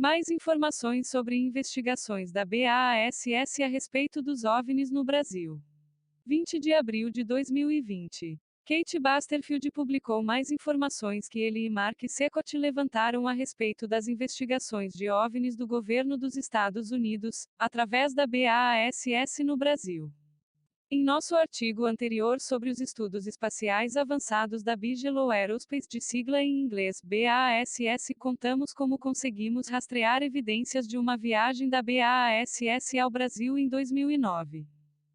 Mais informações sobre investigações da BASS a respeito dos OVNIs no Brasil. 20 de abril de 2020. Kate Basterfield publicou mais informações que ele e Mark Secot levantaram a respeito das investigações de OVNIs do governo dos Estados Unidos, através da BASS no Brasil. Em nosso artigo anterior sobre os estudos espaciais avançados da Bigelow Aerospace, de sigla em inglês BASS, contamos como conseguimos rastrear evidências de uma viagem da BASS ao Brasil em 2009.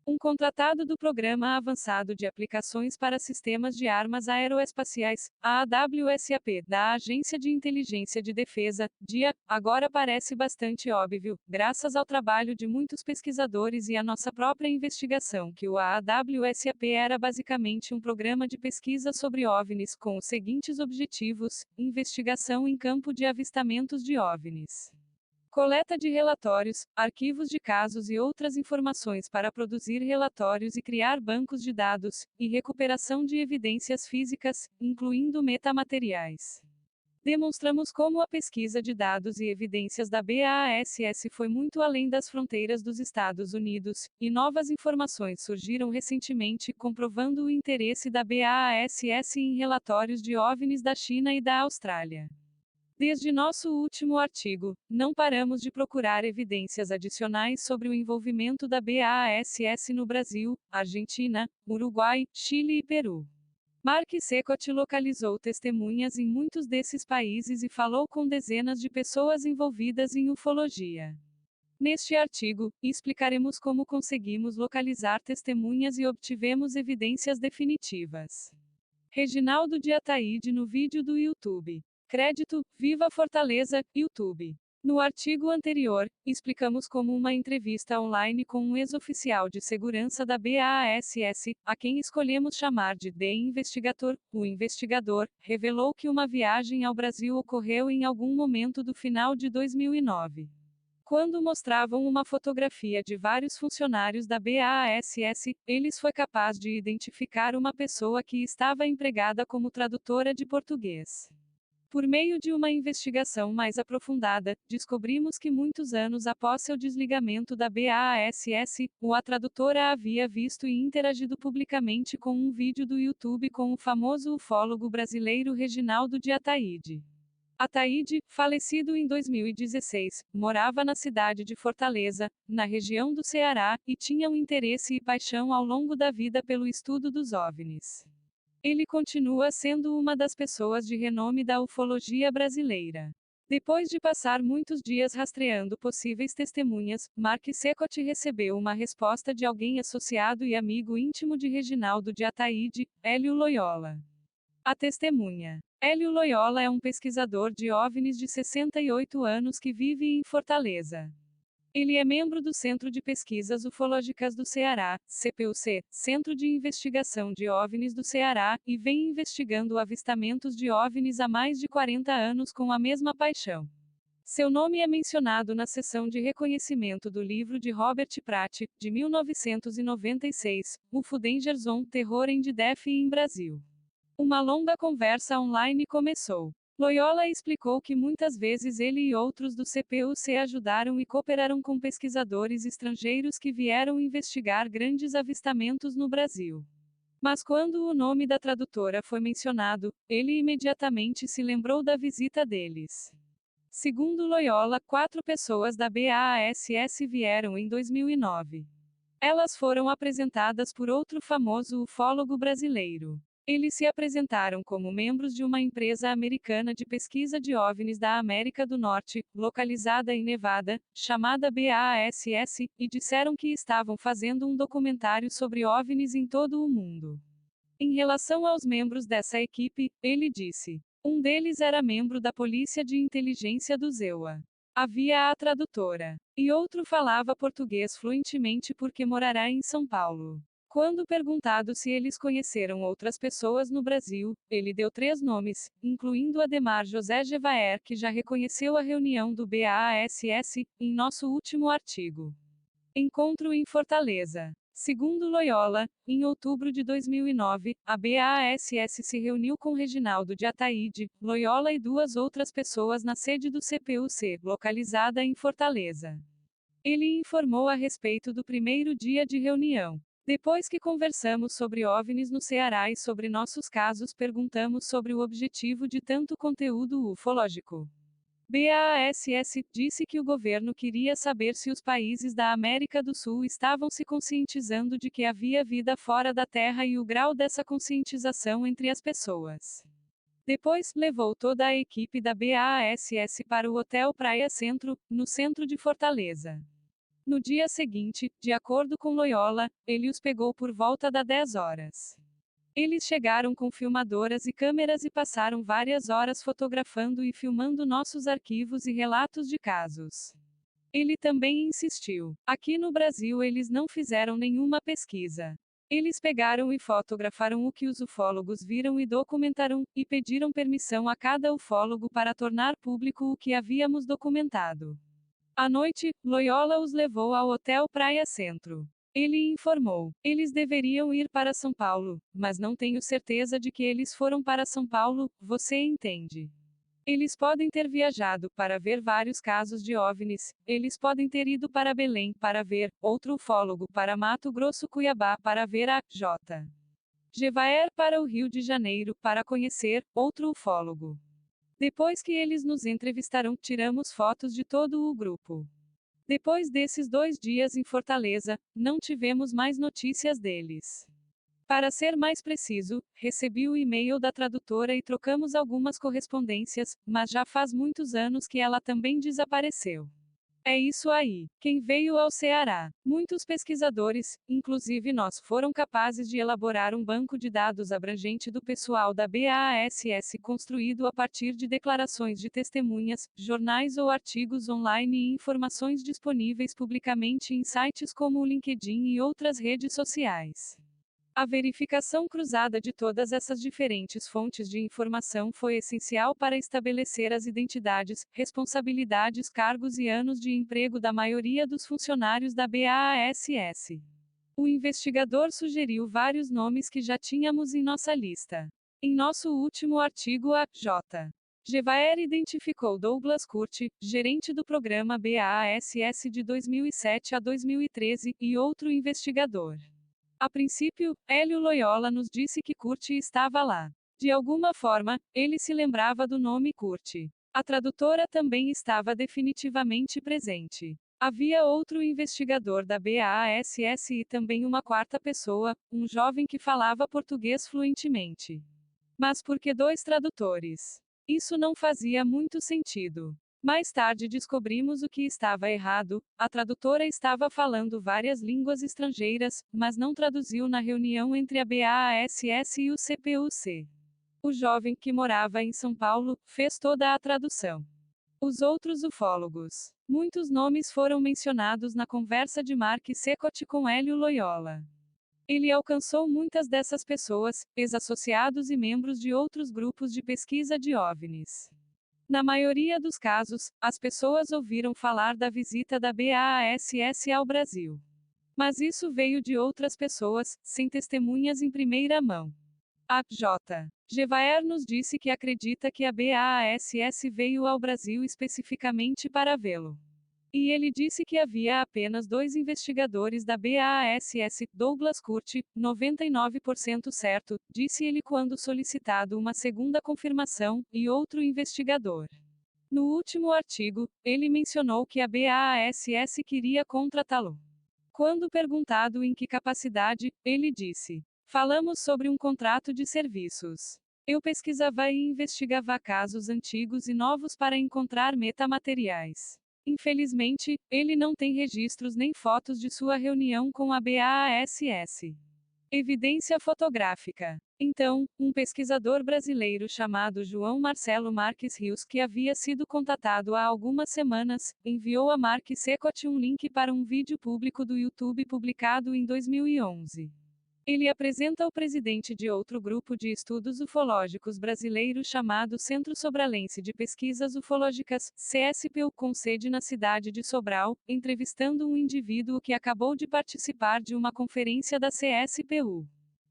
Um contratado do Programa Avançado de Aplicações para Sistemas de Armas Aeroespaciais, a AWSAP, da Agência de Inteligência de Defesa, DIA, agora parece bastante óbvio, graças ao trabalho de muitos pesquisadores e à nossa própria investigação, que o AWSAP era basicamente um programa de pesquisa sobre OVNIs com os seguintes objetivos: investigação em campo de avistamentos de OVNIs, coleta de relatórios, arquivos de casos e outras informações para produzir relatórios e criar bancos de dados, e recuperação de evidências físicas, incluindo metamateriais. Demonstramos como a pesquisa de dados e evidências da BASS foi muito além das fronteiras dos Estados Unidos, e novas informações surgiram recentemente comprovando o interesse da BASS em relatórios de OVNIs da China e da Austrália. Desde nosso último artigo, não paramos de procurar evidências adicionais sobre o envolvimento da BASS no Brasil, Argentina, Uruguai, Chile e Peru. Mark Secot localizou testemunhas em muitos desses países e falou com dezenas de pessoas envolvidas em ufologia. Neste artigo, explicaremos como conseguimos localizar testemunhas e obtivemos evidências definitivas. Reginaldo de Ataíde no vídeo do YouTube. Crédito: Viva Fortaleza, YouTube. No artigo anterior, explicamos como uma entrevista online com um ex-oficial de segurança da BASS, a quem escolhemos chamar de The Investigator, o investigador, revelou que uma viagem ao Brasil ocorreu em algum momento do final de 2009. Quando mostravam uma fotografia de vários funcionários da BASS, eles foi capaz de identificar uma pessoa que estava empregada como tradutora de português. Por meio de uma investigação mais aprofundada, descobrimos que muitos anos após seu desligamento da BASS, a tradutora havia visto e interagido publicamente com um vídeo do YouTube com o famoso ufólogo brasileiro Reginaldo de Ataíde. Ataíde, falecido em 2016, morava na cidade de Fortaleza, na região do Ceará, e tinha um interesse e paixão ao longo da vida pelo estudo dos OVNIs. Ele continua sendo uma das pessoas de renome da ufologia brasileira. Depois de passar muitos dias rastreando possíveis testemunhas, Mark Secot recebeu uma resposta de alguém associado e amigo íntimo de Reginaldo de Ataíde, Hélio Loyola. A testemunha. Hélio Loyola é um pesquisador de OVNIs de 68 anos que vive em Fortaleza. Ele é membro do Centro de Pesquisas Ufológicas do Ceará, CPUC, Centro de Investigação de OVNIs do Ceará, e vem investigando avistamentos de OVNIs há mais de 40 anos com a mesma paixão. Seu nome é mencionado na seção de reconhecimento do livro de Robert Pratt, de 1996, UFO Danger Zone: Terror and Death in Brasil. Uma longa conversa online começou. Loyola explicou que muitas vezes ele e outros do CPUC ajudaram e cooperaram com pesquisadores estrangeiros que vieram investigar grandes avistamentos no Brasil. Mas quando o nome da tradutora foi mencionado, ele imediatamente se lembrou da visita deles. Segundo Loyola, 4 pessoas da BASS vieram em 2009. Elas foram apresentadas por outro famoso ufólogo brasileiro. Eles se apresentaram como membros de uma empresa americana de pesquisa de OVNIs da América do Norte, localizada em Nevada, chamada BASS, e disseram que estavam fazendo um documentário sobre OVNIs em todo o mundo. Em relação aos membros dessa equipe, ele disse: um deles era membro da Polícia de Inteligência do ZEUA. Havia a tradutora. E outro falava português fluentemente porque morará em São Paulo. Quando perguntado se eles conheceram outras pessoas no Brasil, ele deu 3 nomes, incluindo Ademar José Gevaer, que já reconheceu a reunião do BASS, em nosso último artigo. Encontro em Fortaleza. Segundo Loyola, em outubro de 2009, a BASS se reuniu com Reginaldo de Ataíde, Loyola e duas outras pessoas na sede do CPUC, localizada em Fortaleza. Ele informou a respeito do primeiro dia de reunião. Depois que conversamos sobre OVNIs no Ceará e sobre nossos casos, perguntamos sobre o objetivo de tanto conteúdo ufológico. BASS disse que o governo queria saber se os países da América do Sul estavam se conscientizando de que havia vida fora da Terra e o grau dessa conscientização entre as pessoas. Depois, levou toda a equipe da BASS para o Hotel Praia Centro, no centro de Fortaleza. No dia seguinte, de acordo com Loyola, ele os pegou por volta das 10 horas. Eles chegaram com filmadoras e câmeras e passaram várias horas fotografando e filmando nossos arquivos e relatos de casos. Ele também insistiu: aqui no Brasil eles não fizeram nenhuma pesquisa. Eles pegaram e fotografaram o que os ufólogos viram e documentaram, e pediram permissão a cada ufólogo para tornar público o que havíamos documentado. À noite, Loyola os levou ao Hotel Praia Centro. Ele informou: eles deveriam ir para São Paulo, mas não tenho certeza de que eles foram para São Paulo, você entende? Eles podem ter viajado para ver vários casos de OVNIs, eles podem ter ido para Belém para ver, outro ufólogo para Mato Grosso Cuiabá para ver a J. Gevaer para o Rio de Janeiro para conhecer, outro ufólogo. Depois que eles nos entrevistaram, tiramos fotos de todo o grupo. Depois desses 2 dias em Fortaleza, não tivemos mais notícias deles. Para ser mais preciso, recebi o e-mail da tradutora e trocamos algumas correspondências, mas já faz muitos anos que ela também desapareceu. É isso aí. Quem veio ao Ceará? Muitos pesquisadores, inclusive nós, foram capazes de elaborar um banco de dados abrangente do pessoal da BASS construído a partir de declarações de testemunhas, jornais ou artigos online e informações disponíveis publicamente em sites como o LinkedIn e outras redes sociais. A verificação cruzada de todas essas diferentes fontes de informação foi essencial para estabelecer as identidades, responsabilidades, cargos e anos de emprego da maioria dos funcionários da BASS. O investigador sugeriu vários nomes que já tínhamos em nossa lista. Em nosso último artigo, a J. Gevaer identificou Douglas Curti, gerente do programa BASS de 2007 a 2013, e outro investigador. A princípio, Hélio Loyola nos disse que Curti estava lá. De alguma forma, ele se lembrava do nome Curti. A tradutora também estava definitivamente presente. Havia outro investigador da BASS e também uma quarta pessoa, um jovem que falava português fluentemente. Mas por que 2 tradutores? Isso não fazia muito sentido. Mais tarde descobrimos o que estava errado: a tradutora estava falando várias línguas estrangeiras, mas não traduziu na reunião entre a BASS e o CPUC. O jovem, que morava em São Paulo, fez toda a tradução. Os outros ufólogos. Muitos nomes foram mencionados na conversa de Mark Secot com Hélio Loyola. Ele alcançou muitas dessas pessoas, ex-associados e membros de outros grupos de pesquisa de OVNIs. Na maioria dos casos, as pessoas ouviram falar da visita da BASS ao Brasil. Mas isso veio de outras pessoas, sem testemunhas em primeira mão. A J. Gevaer nos disse que acredita que a BASS veio ao Brasil especificamente para vê-lo. E ele disse que havia apenas 2 investigadores da BASS, Douglas Curti, 99% certo, disse ele quando solicitado uma segunda confirmação, e outro investigador. No último artigo, ele mencionou que a BASS queria contratá-lo. Quando perguntado em que capacidade, ele disse: falamos sobre um contrato de serviços. Eu pesquisava e investigava casos antigos e novos para encontrar metamateriais. Infelizmente, ele não tem registros nem fotos de sua reunião com a BASS. Evidência fotográfica. Então, um pesquisador brasileiro chamado João Marcelo Marques Rios, que havia sido contatado há algumas semanas, enviou a Mark Secot um link para um vídeo público do YouTube publicado em 2011. Ele apresenta o presidente de outro grupo de estudos ufológicos brasileiro chamado Centro Sobralense de Pesquisas Ufológicas, CSPU, com sede na cidade de Sobral, entrevistando um indivíduo que acabou de participar de uma conferência da CSPU.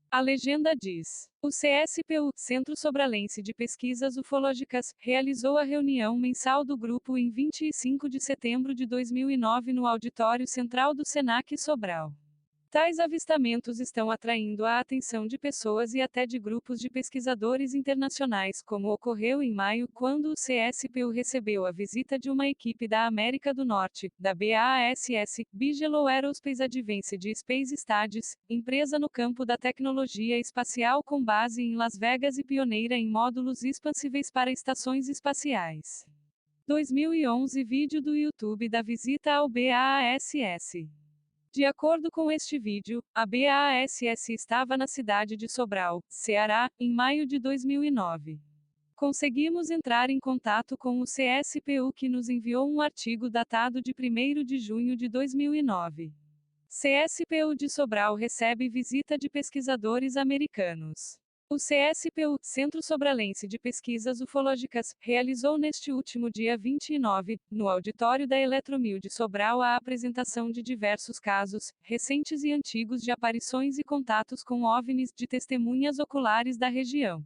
A legenda diz: o CSPU, Centro Sobralense de Pesquisas Ufológicas, realizou a reunião mensal do grupo em 25 de setembro de 2009 no auditório central do Senac Sobral. Tais avistamentos estão atraindo a atenção de pessoas e até de grupos de pesquisadores internacionais, como ocorreu em maio, quando o CSPU recebeu a visita de uma equipe da América do Norte, da BASS, Bigelow Aerospace Advanced Space Studies, empresa no campo da tecnologia espacial com base em Las Vegas e pioneira em módulos expansíveis para estações espaciais. 2011 Vídeo do YouTube da visita ao BASS. De acordo com este vídeo, a BASS estava na cidade de Sobral, Ceará, em maio de 2009. Conseguimos entrar em contato com o CSPU, que nos enviou um artigo datado de 1º de junho de 2009. CSPU de Sobral recebe visita de pesquisadores americanos. O CSPU, Centro Sobralense de Pesquisas Ufológicas, realizou neste último dia 29, no auditório da Eletromil de Sobral, a apresentação de diversos casos, recentes e antigos, de aparições e contatos com OVNIs, de testemunhas oculares da região.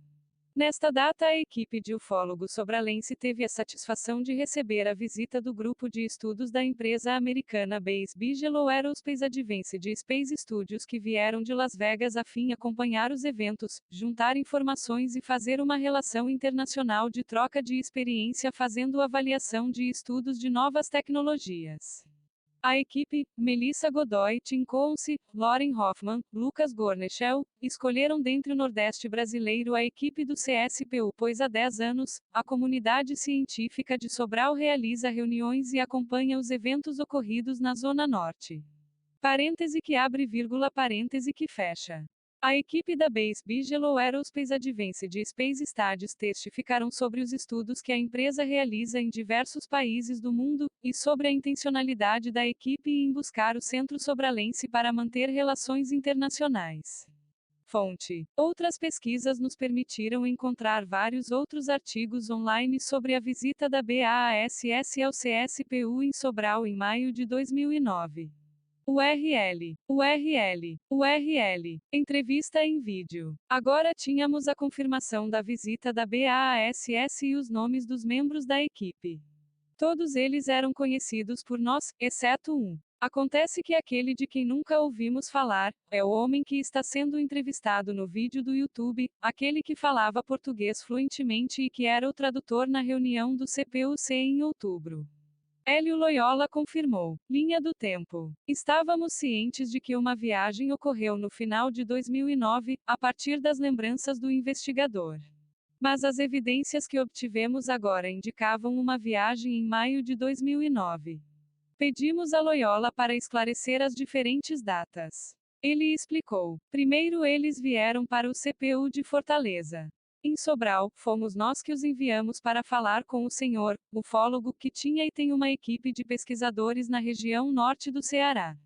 Nesta data, a equipe de ufólogos sobralense teve a satisfação de receber a visita do grupo de estudos da empresa americana Bigelow Aerospace Advanced Space Studios, que vieram de Las Vegas a fim de acompanhar os eventos, juntar informações e fazer uma relação internacional de troca de experiência, fazendo avaliação de estudos de novas tecnologias. A equipe, Melissa Godoy, Tim Councey, Lauren Hoffman, Lucas Gornechel, escolheram dentre o Nordeste brasileiro a equipe do CSPU, pois há 10 anos, a comunidade científica de Sobral realiza reuniões e acompanha os eventos ocorridos na Zona Norte. Parêntese que abre vírgula, parêntese que fecha. A equipe da Bigelow Aerospace Advanced Space Studies testificaram sobre os estudos que a empresa realiza em diversos países do mundo, e sobre a intencionalidade da equipe em buscar o Centro Sobralense para manter relações internacionais. Fonte: outras pesquisas nos permitiram encontrar vários outros artigos online sobre a visita da BASS ao CSPU em Sobral em maio de 2009. URL. Entrevista em vídeo. Agora tínhamos a confirmação da visita da BASS e os nomes dos membros da equipe. Todos eles eram conhecidos por nós, exceto um. Acontece que aquele de quem nunca ouvimos falar, é o homem que está sendo entrevistado no vídeo do YouTube, aquele que falava português fluentemente e que era o tradutor na reunião do CPUC em outubro. Hélio Loyola confirmou. Linha do tempo. Estávamos cientes de que uma viagem ocorreu no final de 2009, a partir das lembranças do investigador. Mas as evidências que obtivemos agora indicavam uma viagem em maio de 2009. Pedimos a Loyola para esclarecer as diferentes datas. Ele explicou. Primeiro, eles vieram para o CPU de Fortaleza. Em Sobral, fomos nós que os enviamos para falar com o senhor, ufólogo, que tinha e tem uma equipe de pesquisadores na região norte do Ceará.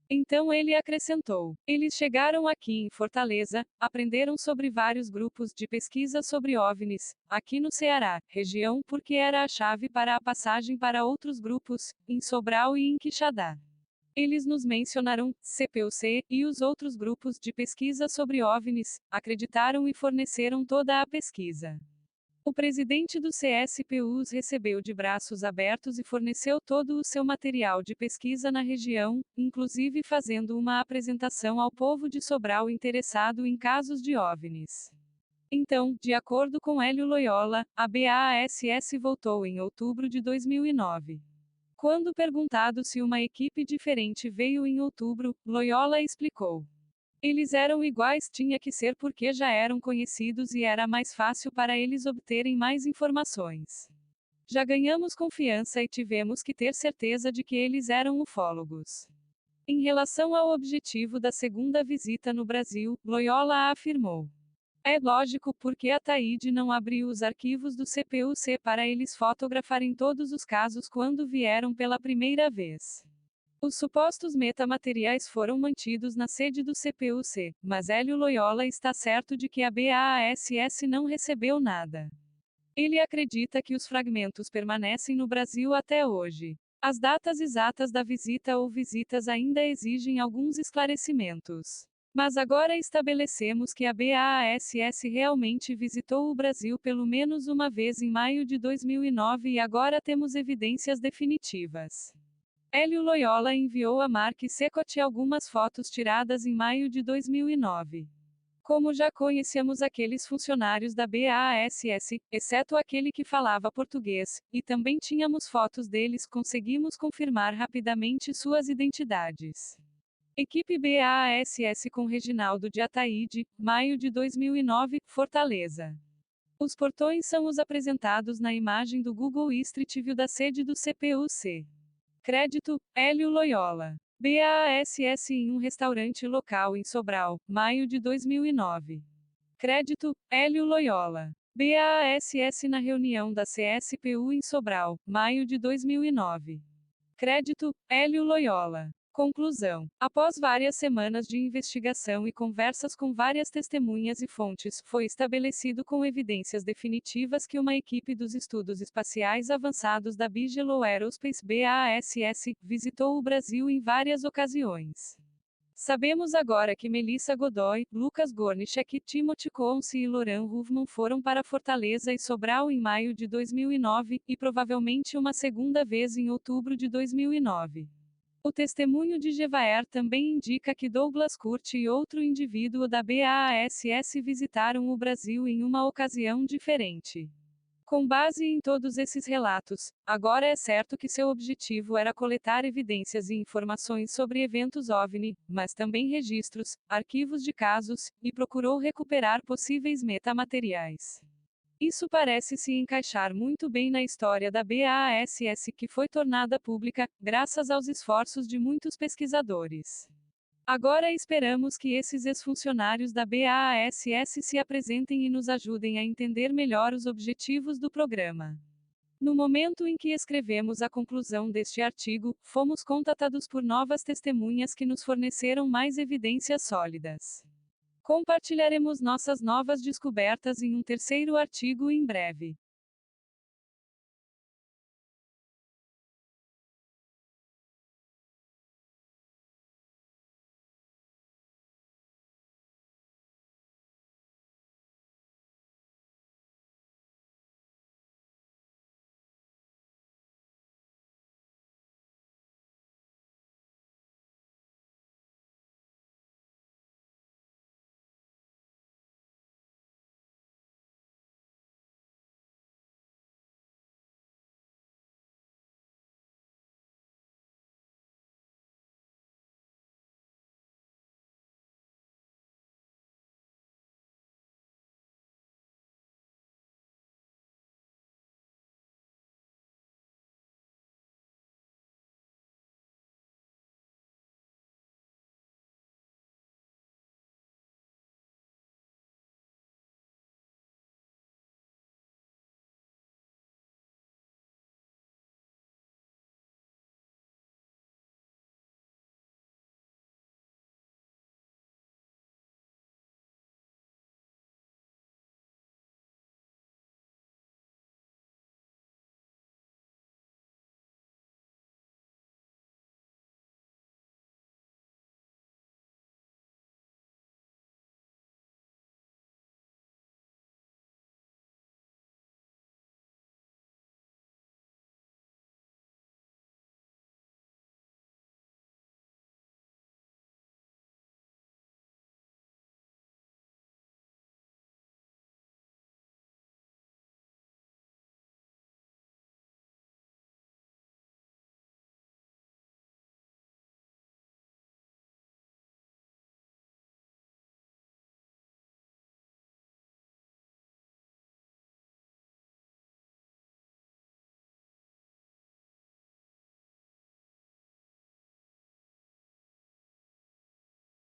Então ele acrescentou: eles chegaram aqui em Fortaleza, aprenderam sobre vários grupos de pesquisa sobre OVNIs, aqui no Ceará, região, porque era a chave para a passagem para outros grupos, em Sobral e em Quixadá. Eles nos mencionaram, CPUC, e os outros grupos de pesquisa sobre OVNIs, acreditaram e forneceram toda a pesquisa. O presidente do CSPU os recebeu de braços abertos e forneceu todo o seu material de pesquisa na região, inclusive fazendo uma apresentação ao povo de Sobral interessado em casos de OVNIs. Então, de acordo com Hélio Loyola, a BASS voltou em outubro de 2009. Quando perguntado se uma equipe diferente veio em outubro, Loyola explicou. Eles eram iguais, tinha que ser porque já eram conhecidos e era mais fácil para eles obterem mais informações. Já ganhamos confiança e tivemos que ter certeza de que eles eram ufólogos. Em relação ao objetivo da segunda visita no Brasil, Loyola afirmou. É lógico porque a Taíde não abriu os arquivos do CPUC para eles fotografarem todos os casos quando vieram pela primeira vez. Os supostos metamateriais foram mantidos na sede do CPUC, mas Hélio Loyola está certo de que a BASS não recebeu nada. Ele acredita que os fragmentos permanecem no Brasil até hoje. As datas exatas da visita ou visitas ainda exigem alguns esclarecimentos. Mas agora estabelecemos que a BASS realmente visitou o Brasil pelo menos uma vez em maio de 2009 e agora temos evidências definitivas. Hélio Loyola enviou a Mark Secot algumas fotos tiradas em maio de 2009. Como já conhecíamos aqueles funcionários da BASS, exceto aquele que falava português, e também tínhamos fotos deles, conseguimos confirmar rapidamente suas identidades. Equipe BASS com Reginaldo de Ataíde, maio de 2009, Fortaleza. Os portões são os apresentados na imagem do Google Street View da sede do CPUC. Crédito: Hélio Loyola. BASS em um restaurante local em Sobral, maio de 2009. Crédito: Hélio Loyola. BASS na reunião da CSPU em Sobral, maio de 2009. Crédito: Hélio Loyola. Conclusão: após várias semanas de investigação e conversas com várias testemunhas e fontes, foi estabelecido com evidências definitivas que uma equipe dos estudos espaciais avançados da Bigelow Aerospace BASS visitou o Brasil em várias ocasiões. Sabemos agora que Melissa Godoy, Lucas Gornichek, Timothy Conce e Loran Huffman foram para Fortaleza e Sobral em maio de 2009, e provavelmente uma segunda vez em outubro de 2009. O testemunho de Gevaer também indica que Douglas Curti e outro indivíduo da BASS visitaram o Brasil em uma ocasião diferente. Com base em todos esses relatos, agora é certo que seu objetivo era coletar evidências e informações sobre eventos OVNI, mas também registros, arquivos de casos, e procurou recuperar possíveis metamateriais. Isso parece se encaixar muito bem na história da BASS, que foi tornada pública, graças aos esforços de muitos pesquisadores. Agora esperamos que esses ex-funcionários da BASS se apresentem e nos ajudem a entender melhor os objetivos do programa. No momento em que escrevemos a conclusão deste artigo, fomos contatados por novas testemunhas que nos forneceram mais evidências sólidas. Compartilharemos nossas novas descobertas em um terceiro artigo em breve.